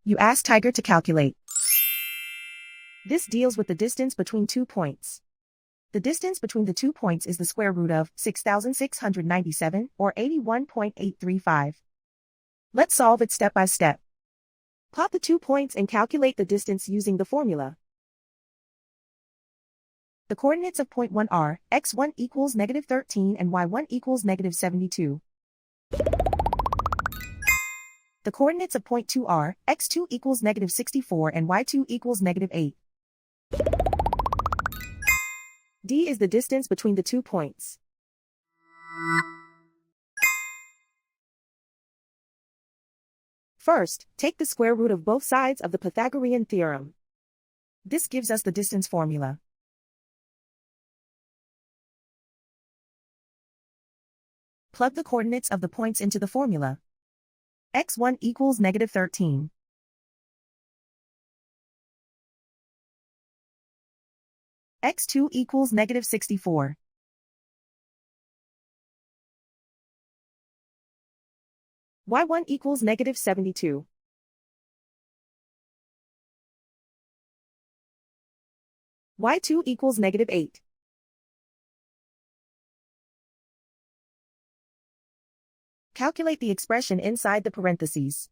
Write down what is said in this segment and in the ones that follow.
You ask Tiger to calculate. This deals with the distance between 2 points. The distance between the 2 points is the square root of 6,697, or 81.835. Let's solve it step by step. Plot the 2 points and calculate the distance using the formula. The coordinates of point 1 are, x1 equals -13 and y1 equals -72. The coordinates of point 2 are, x2 equals -64 and y2 equals -8. D is the distance between the 2 points. First, take the square root of both sides of the Pythagorean theorem. This gives us the distance formula. Plug the coordinates of the points into the formula. x1 equals -13. x2 equals -64. y1 equals -72. y2 equals -8. Calculate the expression inside the parentheses.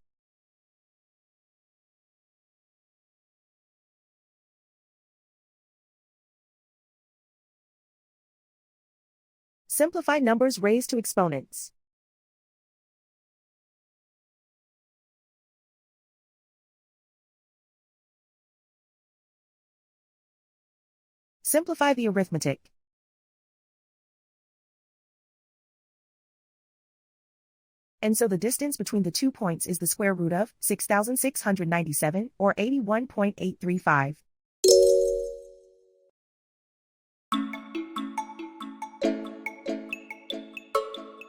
Simplify numbers raised to exponents. Simplify the arithmetic. And so the distance between the 2 points is the square root of 6,697, or 81.835.